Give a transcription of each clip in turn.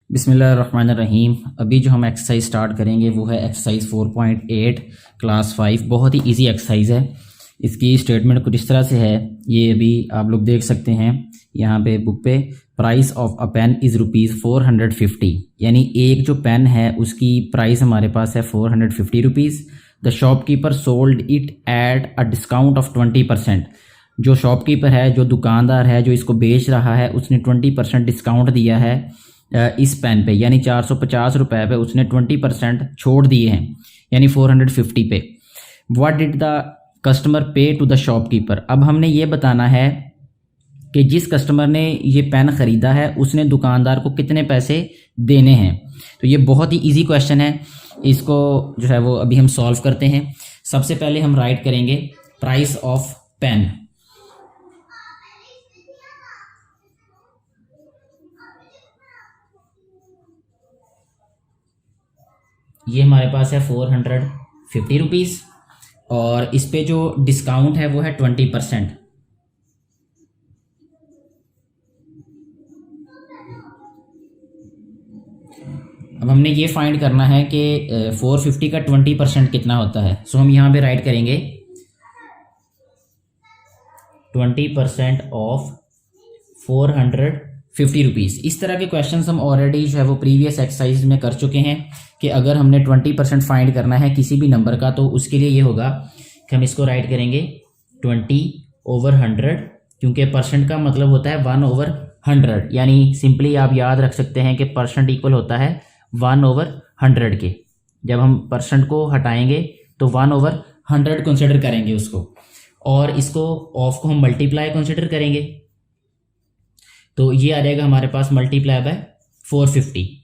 बिस्मिल्लाहिर्रहमानिर्रहीम। अभी जो हम एक्सरसाइज स्टार्ट करेंगे वो है एक्सरसाइज 4.8 क्लास 5। बहुत ही इजी एक्सरसाइज है। इसकी स्टेटमेंट कुछ इस तरह से है, ये अभी आप लोग देख सकते हैं यहाँ पे बुक पे। Price of a pen is ₹450, यानी एक जो पेन है उसकी प्राइस हमारे पास है ₹450। The shopkeeper sold it at a discount of 20%। जो शॉपकीपर है, जो दुकानदार है, जो इसको बेच रहा है, उसने 20% डिस्काउंट दिया है इस पेन पे, यानी 450 रुपये पे उसने 20% छोड़ दिए हैं, यानी 450 पे। व्हाट डिड द कस्टमर पे टू द शॉपकीपर। अब हमने ये बताना है कि जिस कस्टमर ने ये पेन ख़रीदा है उसने दुकानदार को कितने पैसे देने हैं। तो ये बहुत ही इजी क्वेश्चन है, इसको जो है वो अभी हम सॉल्व करते हैं। सबसे पहले हम राइट करेंगे प्राइस ऑफ पेन। ये हमारे पास है 450 रुपीज़, और इस पे जो डिस्काउंट है वो है 20%। अब हमने ये फाइंड करना है कि 450 का 20% कितना होता है। सो हम यहाँ पे राइट करेंगे 20% ऑफ 450 रुपीज़। इस तरह के क्वेश्चंस हम ऑलरेडी जो है वो प्रीवियस एक्सरसाइज में कर चुके हैं कि अगर हमने 20% फाइंड करना है किसी भी नंबर का, तो उसके लिए ये होगा कि हम इसको राइट करेंगे 20/100, क्योंकि परसेंट का मतलब होता है 1/100, यानी सिंपली आप याद रख सकते हैं कि परसेंट इक्वल होता है 1/100 के। जब हम परसेंट को हटाएंगे तो 1/100 कंसिडर करेंगे उसको, और इसको ऑफ को हम मल्टीप्लाई कंसिडर करेंगे, तो ये आ जाएगा हमारे पास multiply by 450।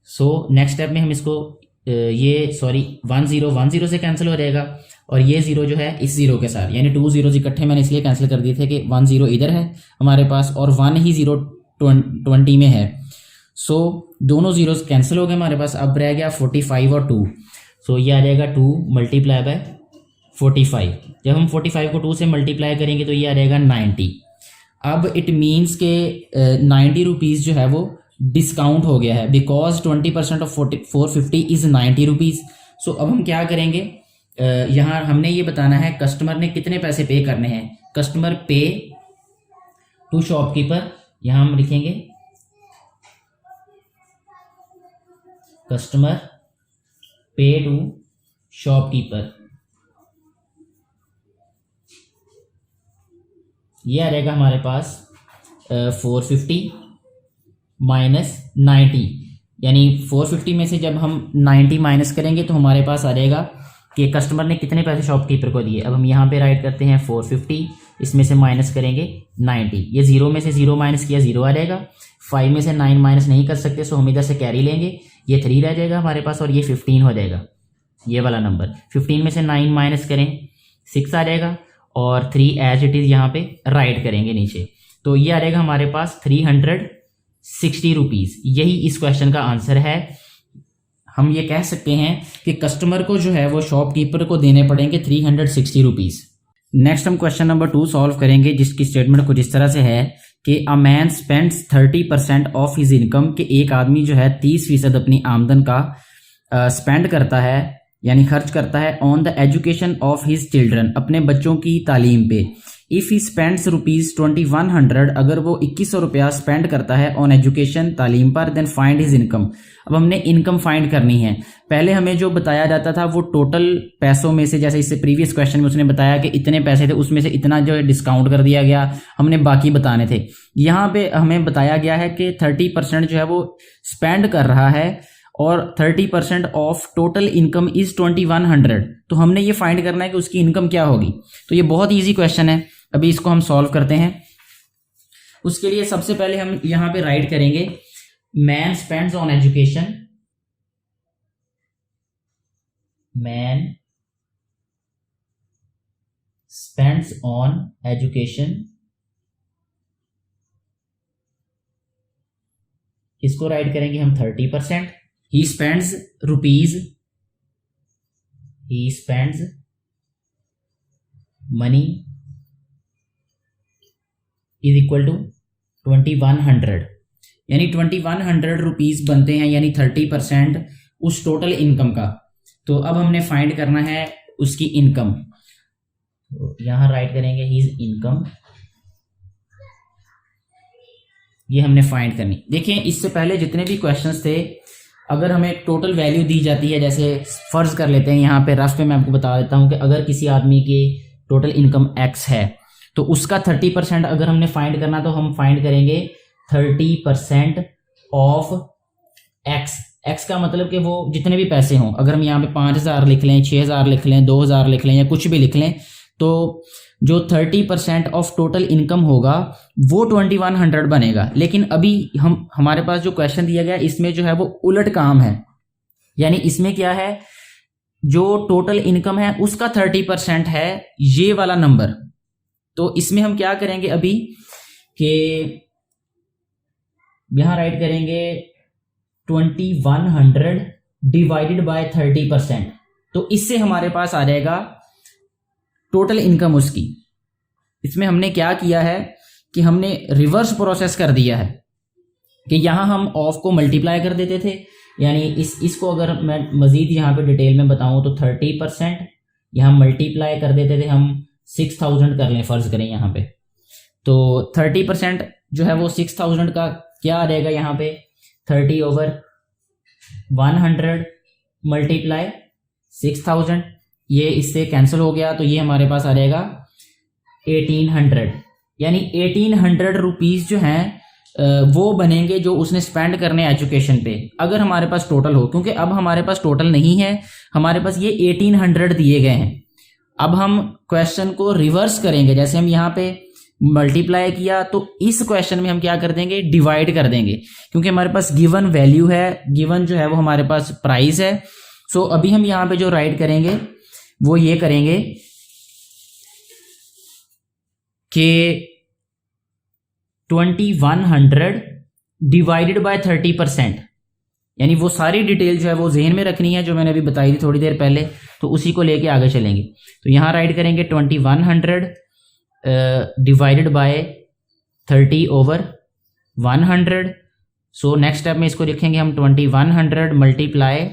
So next step में हम इसको 10 से कैंसिल हो जाएगा, और ये ज़ीरो जो है इस ज़ीरो के साथ, यानी 2 ज़ीरोज़ इकट्ठे मैंने इसलिए कैंसिल कर दिए थे कि 1 ज़ीरो इधर है हमारे पास और 1 ही ज़ीरो 20 में है। सो दोनों ज़ीरोज़ कैंसिल हो गए हमारे पास, अब रह गया 45 और 2। सो ये आ जाएगा 2 मल्टीप्लाई बाय 45। जब हम 45 को 2 से मल्टीप्लाई करेंगे तो ये आ जाएगा 90। अब इट मीन्स के 90 रुपीज़ जो है वो डिस्काउंट हो गया है, बिकॉज 20% ऑफ 450 इज़ 90 रुपीज़। सो अब हम क्या करेंगे, यहाँ हमने ये बताना है कस्टमर ने कितने पैसे पे करने हैं। कस्टमर पे टू शॉपकीपर, यहाँ हम लिखेंगे कस्टमर पे टू शॉपकीपर। ये आ जाएगा हमारे पास 450 माइनस 90, यानी 450 में से जब हम 90 माइनस करेंगे तो हमारे पास आ जाएगा कि कस्टमर ने कितने पैसे शॉपकीपर को दिए। अब हम यहाँ पे राइट करते हैं 450, इसमें से माइनस करेंगे 90। ये ज़ीरो में से ज़ीरो माइनस किया, ज़ीरो आ जाएगा। 5 में से 9 माइनस नहीं कर सकते, सो हम इधर से कैरी लेंगे, ये 3 रह जाएगा हमारे पास, और ये 15 हो जाएगा, ये वाला नंबर। 15 में से 9 माइनस करें 6 आ जाएगा, और 3 एज इट इज़ यहाँ पे राइट करेंगे नीचे, तो ये आ जाएगा हमारे पास 360 रुपीज़। यही इस क्वेश्चन का आंसर है। हम ये कह सकते हैं कि कस्टमर को जो है वो शॉपकीपर को देने पड़ेंगे 360 रुपीज़। नेक्स्ट हम क्वेश्चन नंबर 2 सॉल्व करेंगे, जिसकी स्टेटमेंट कुछ इस तरह से है कि a man spends 30% of his income, कि एक आदमी जो है 30% अपनी आमदन का स्पेंड करता है, यानी खर्च करता है on the education of his children, अपने बच्चों की तालीम पे। इफ़ ही स्पेंड्स ₹2100, अगर वो 2100 रुपया स्पेंड करता है ऑन एजुकेशन तालीम पर, देन फाइंड हिज इनकम। अब हमने इनकम फाइंड करनी है। पहले हमें जो बताया जाता था वो टोटल पैसों में से, जैसे इससे प्रीवियस क्वेश्चन में उसने बताया कि इतने पैसे थे, उसमें से इतना जो है डिस्काउंट कर दिया गया, हमने बाकी बताने थे। यहाँ पे हमें बताया गया है कि 30% जो है वो स्पेंड कर रहा है, और 30% ऑफ टोटल इनकम इज 2100। तो हमने ये फाइंड करना है कि उसकी इनकम क्या होगी। तो ये बहुत ईजी क्वेश्चन है, अभी इसको हम सॉल्व करते हैं। उसके लिए सबसे पहले हम यहाँ पे राइट करेंगे man spends on education, man spends on education, इसको राइट करेंगे हम 30%। He spends rupees, he spends money is equal to 2100, यानी 2100 रुपीज़ बनते हैं, यानी 30% उस टोटल इनकम का। तो अब हमने फाइंड करना है उसकी इनकम। तो यहाँ राइट करेंगे हिज इनकम, ये हमने फाइंड करनी। देखिए इससे पहले जितने भी क्वेश्चंस थे, अगर हमें टोटल वैल्यू दी जाती है, जैसे फ़र्ज़ कर लेते हैं यहाँ पे रफ पे मैं आपको बता देता हूँ कि अगर किसी आदमी की टोटल इनकम x है तो उसका 30% अगर हमने फाइंड करना तो हम फाइंड करेंगे 30% ऑफ x। x का मतलब कि वो जितने भी पैसे हों, अगर हम यहाँ पे 5000 लिख लें, 6000 लिख लें, 2000 लिख लें या कुछ भी लिख लें, तो जो 30% ऑफ टोटल इनकम होगा वो 2100 बनेगा। लेकिन अभी हमारे पास जो क्वेश्चन दिया गया इसमें जो है वो उलट काम है, यानी इसमें क्या है, जो टोटल इनकम है उसका 30% है ये वाला नंबर। तो इसमें हम क्या करेंगे अभी कि यहां राइट करेंगे 2100 डिवाइडेड बाय 30%। तो इससे हमारे पास आ जाएगा टोटल इनकम उसकी। इसमें हमने क्या किया है कि हमने रिवर्स प्रोसेस कर दिया है कि यहाँ हम ऑफ को मल्टीप्लाई कर देते थे, यानी इसको अगर मैं मज़ीद यहाँ पे डिटेल में बताऊँ तो 30% यहाँ मल्टीप्लाई कर देते थे हम 6000 कर लें, फ़र्ज़ करें यहाँ पे, तो 30% जो है वो 6000 का क्या आ जाएगा यहाँ पे 30/100 मल्टीप्लाई 6000, ये इससे कैंसिल हो गया तो ये हमारे पास आ जाएगा 1800। यानी 1800 रुपीज़ जो हैं वो बनेंगे जो उसने स्पेंड करने एजुकेशन पे, अगर हमारे पास टोटल हो। क्योंकि अब हमारे पास टोटल नहीं है, हमारे पास ये 1800 दिए गए हैं। अब हम क्वेश्चन को रिवर्स करेंगे, जैसे हम यहाँ पे मल्टीप्लाई किया तो इस क्वेश्चन में हम क्या कर देंगे, डिवाइड कर देंगे, क्योंकि हमारे पास गिवन वैल्यू है, गिवन जो है वो हमारे पास प्राइस है। सो अभी हम यहाँ पे जो राइट करेंगे वो ये करेंगे कि 2100 डिवाइडेड बाय 30%, यानी वो सारी डिटेल जो है वो जहन में रखनी है जो मैंने अभी बताई थी थोड़ी देर पहले, तो उसी को लेके आगे चलेंगे। तो यहाँ राइट करेंगे 2100 divided by 30/100। So next step में इसको लिखेंगे हम 2100 मल्टीप्लाई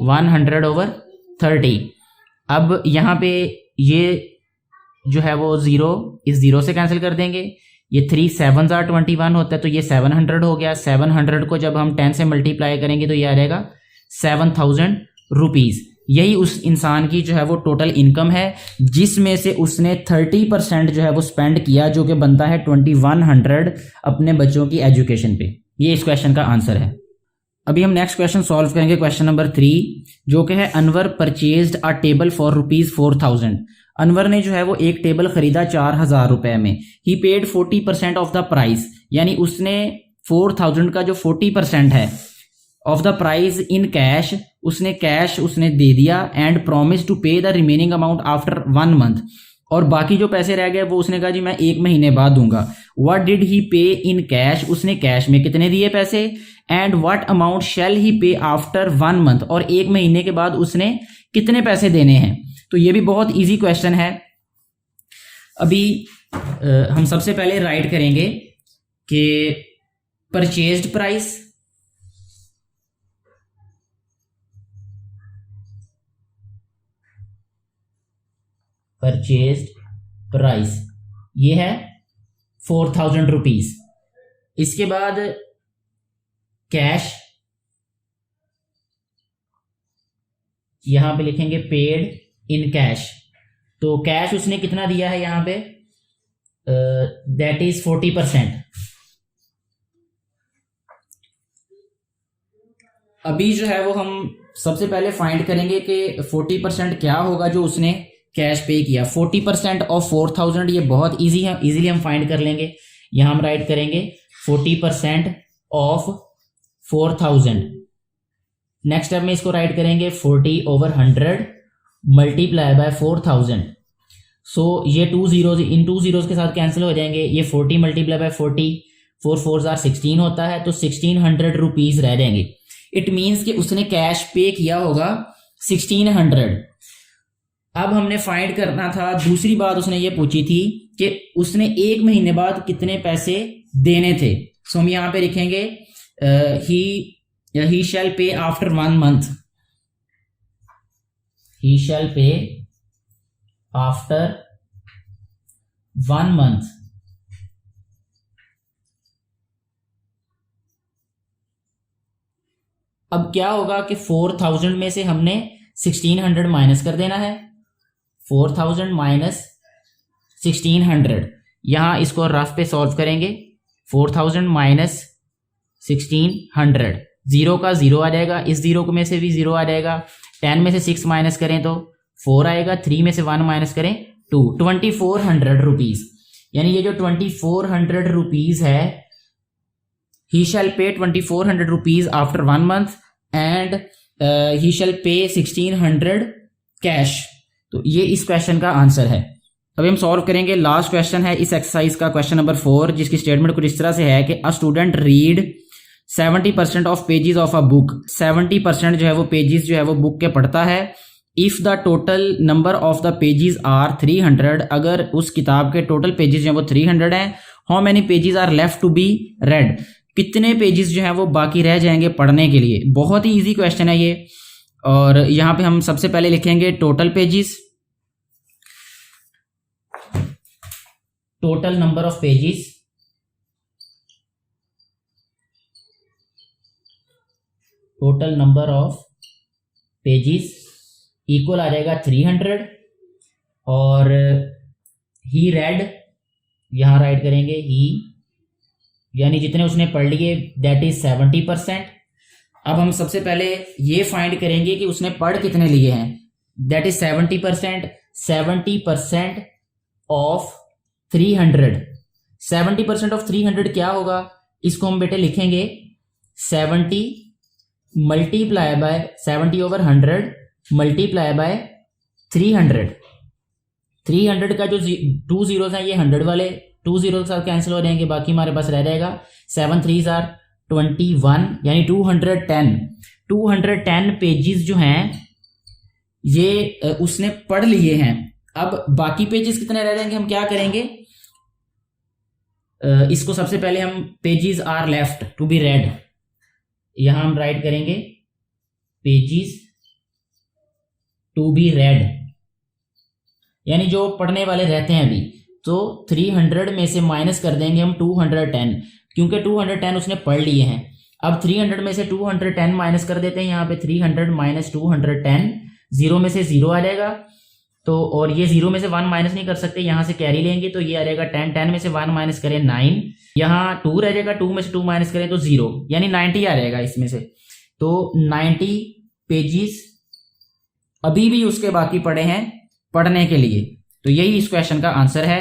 100/30। अब यहाँ पे ये जो है वो ज़ीरो, इस ज़ीरो से कैंसिल कर देंगे, ये 3 7 21 होता है तो ये 700 हो गया। 700 को जब हम 10 से मल्टीप्लाई करेंगे तो ये आ जाएगा 7000 रुपीज़। यही उस इंसान की जो है वो टोटल इनकम है, जिसमें से उसने 30% जो है वो स्पेंड किया, जो कि बनता है 2100 अपने बच्चों की एजुकेशन पे। ये इस क्वेश्चन का आंसर है। अभी हम नेक्स्ट क्वेश्चन सॉल्व करेंगे, क्वेश्चन नंबर 3, जो कि है Anwar purchased a table for ₹4000। Anwar ने जो है वो एक टेबल खरीदा 4000 रुपए में। ही पेड 40% ऑफ द प्राइस, यानी उसने 4000 का जो 40% है of the price in cash, उसने कैश उसने दे दिया, एंड प्रॉमिस टू पे the remaining amount after 1 month, और बाकी जो पैसे रह गए वो उसने कहा जी मैं 1 महीने बाद दूंगा। व्हाट डिड ही पे इन कैश, उसने कैश में कितने दिए पैसे, एंड व्हाट अमाउंट शैल ही पे आफ्टर 1 मंथ, और 1 महीने के बाद उसने कितने पैसे देने हैं। तो ये भी बहुत इजी क्वेश्चन है। अभी हम सबसे पहले राइट करेंगे कि परचेज्ड प्राइस ये है 4000 रुपीज। इसके बाद कैश, यहां पे लिखेंगे पेड इन कैश, तो कैश उसने कितना दिया है यहाँ पे, दैट इज 40%। अभी जो है वो हम सबसे पहले फाइंड करेंगे कि 40% क्या होगा जो उसने कैश पे किया। 40% ऑफ 4000, ये बहुत इजी है, इजीली हम फाइंड कर लेंगे। यहां हम राइट करेंगे 40% ऑफ 4000। नेक्स्ट स्टेप में इसको राइट करेंगे 40/100 मल्टीप्लाई बाय 4000। सो ये 2 zeros, इन 2 zeros के साथ कैंसिल हो जाएंगे। ये 40 मल्टीप्लाई बाय 40, 4 4s are 16 होता है, तो 1600 रुपीज रह जाएंगे। इट मीन्स कि उसने कैश पे किया होगा 1600। अब हमने फाइंड करना था, दूसरी बात उसने ये पूछी थी कि उसने 1 महीने बाद कितने पैसे देने थे। सो हम यहाँ पे लिखेंगे he shall pay after 1 month. He shall pay after 1 month. अब क्या होगा कि 4000 में से हमने 1600 माइनस कर देना है। 4000 माइनस 1600, यहां इसको रफ पे सॉल्व करेंगे। 4000 माइनस 1600, जीरो का जीरो आ जाएगा, इस जीरो में से भी जीरो आ जाएगा। 10 में से 6 माइनस करें तो 4 आएगा, 3 में से 1 माइनस करें 2, 2400 रुपीज। यानी ये जो 2400 रुपीज है, he shall pay 2400 rupees after 1 month and he shall pay 1600 cash. तो ये इस क्वेश्चन का आंसर है। अभी हम सॉल्व करेंगे। लास्ट क्वेश्चन है इस एक्सरसाइज का, क्वेश्चन नंबर 4, जिसकी स्टेटमेंट कुछ इस तरह से है कि a student read 70% of pages of a book. 70% जो है वो पेजेस जो है वो बुक के पढ़ता है। If the total number of the pages are 300, अगर उस किताब के टोटल पेजेस जो है वो 300 हैं, how many pages are left to be read, कितने पेजेस जो है वो बाकी रह जाएंगे पढ़ने के लिए। बहुत ही इजी क्वेश्चन है ये। और यहां पे हम सबसे पहले लिखेंगे total pages, total number of pages, total number of pages equal आ जाएगा 300। और ही रेड, यहां राइट करेंगे ही, यानी जितने उसने पढ़ लिए दैट इज 70%। अब हम सबसे पहले ये फाइंड करेंगे कि उसने पढ़ कितने लिए हैं। That is 70%, 70% of 300। 70% ऑफ 300 क्या होगा, इसको हम बेटे लिखेंगे 70 मल्टीप्लाई बाय 70/100 मल्टीप्लाई बाय 300। 300 का जो 2 जीरोस हैं ये 100 वाले 2 जीरो के साथ कैंसिल हो जाएंगे, बाकी हमारे पास रह जाएगा 7 3s are 21, यानी 210 पेजेस जो हैं ये उसने पढ़ लिए हैं। अब बाकी पेजेस कितने रह जाएंगे, हम क्या करेंगे, इसको सबसे पहले हम pages are left to be read, यहां हम राइट करेंगे पेजेस टू बी रेड, यानी जो पढ़ने वाले रहते हैं अभी। तो 300 में से माइनस कर देंगे हम 210, क्योंकि 210 उसने पढ़ लिए हैं। अब 300 में से 210 माइनस कर देते हैं, यहाँ पे 300 माइनस 210, जीरो में से जीरो आ जाएगा। तो और ये जीरो में से 1 माइनस नहीं कर सकते, यहाँ से कैरी लेंगे तो ये आ जाएगा 10, 10 में से 1 माइनस करें 9, यहाँ 2 रह जाएगा, 2 में से 2 माइनस करें तो 0, यानी 90 आ जाएगा इसमें से। तो 90 पेजेस अभी भी उसके बाकी पड़े हैं पढ़ने के लिए। तो यही इस क्वेश्चन का आंसर है।